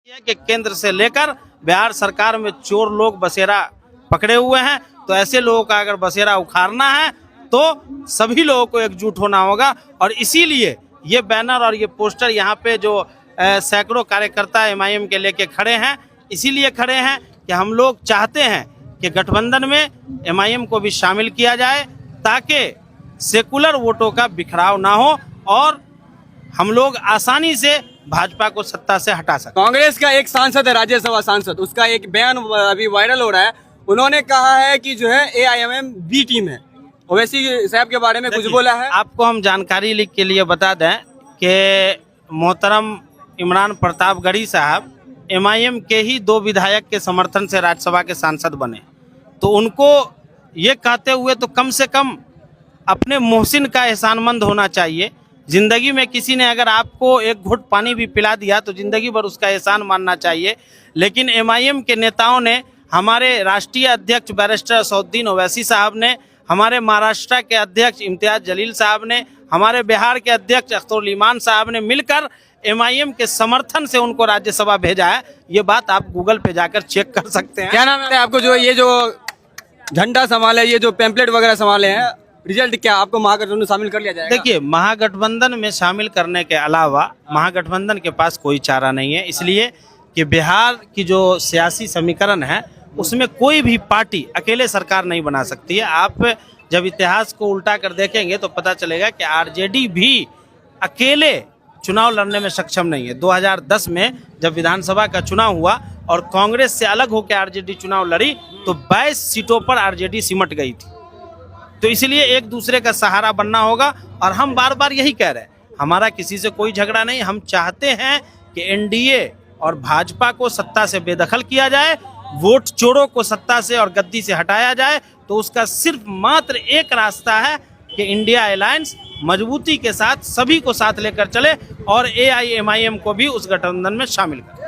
कि केंद्र से लेकर बिहार सरकार में चोर लोग बसेरा पकड़े हुए हैं, तो ऐसे लोगों का अगर बसेरा उखाड़ना है तो सभी लोगों को एकजुट होना होगा। और इसीलिए ये बैनर और ये पोस्टर यहाँ पे जो सैकड़ों कार्यकर्ता MIM के लेके खड़े हैं, इसीलिए खड़े हैं कि हम लोग चाहते हैं कि गठबंधन में MIM को भी शामिल किया जाए ताकि सेकुलर वोटों का बिखराव ना हो और हम लोग आसानी से भाजपा को सत्ता से हटा सकते। कांग्रेस का एक सांसद है, राज्यसभा सांसद, उसका एक बयान अभी वायरल हो रहा है। उन्होंने कहा है कि जो है AIMM बी टीम है। ओवैसी साहब के बारे में कुछ बोला है। आपको हम जानकारी के लिए बता दें कि मोहतरम इमरान प्रतापगढ़ी साहब MIM के ही 2 विधायक के समर्थन से राज्यसभा के सांसद बने, तो उनको ये कहते हुए तो कम से कम अपने मोहसिन का एहसानमंद होना चाहिए। जिंदगी में किसी ने अगर आपको एक घुट पानी भी पिला दिया तो जिंदगी भर उसका एहसान मानना चाहिए। लेकिन MIM के नेताओं ने, हमारे राष्ट्रीय अध्यक्ष बैरिस्टर असदुद्दीन ओवैसी साहब ने, हमारे महाराष्ट्र के अध्यक्ष इम्तियाज जलील साहब ने, हमारे बिहार के अध्यक्ष अख्तरुल ईमान साहब ने मिलकर MIM के समर्थन से उनको राज्यसभा भेजा है। ये बात आप गूगल पे जाकर चेक कर सकते हैं। क्या नाम है आपको? जो ये जो झंडा संभाले, ये जो पैम्पलेट वगैरह संभाले हैं, रिजल्ट क्या आपको महागठबंधन में शामिल कर लिया जाएगा? देखिए, महागठबंधन में शामिल करने के अलावा महागठबंधन के पास कोई चारा नहीं है, इसलिए कि बिहार की जो सियासी समीकरण है उसमें कोई भी पार्टी अकेले सरकार नहीं बना सकती है। आप जब इतिहास को उल्टा कर देखेंगे तो पता चलेगा कि RJD भी अकेले चुनाव लड़ने में सक्षम नहीं है। 2010 में जब विधानसभा का चुनाव हुआ और कांग्रेस से अलग होकर RJD चुनाव लड़ी तो 22 सीटों पर RJD सिमट गई थी। तो इसलिए एक दूसरे का सहारा बनना होगा और हम बार बार यही कह रहे हैं, हमारा किसी से कोई झगड़ा नहीं। हम चाहते हैं कि NDA और भाजपा को सत्ता से बेदखल किया जाए, वोट चोरों को सत्ता से और गद्दी से हटाया जाए। तो उसका सिर्फ मात्र एक रास्ता है कि इंडिया अलायंस मजबूती के साथ सभी को साथ लेकर चले और AIMIM को भी उस गठबंधन में शामिल करें।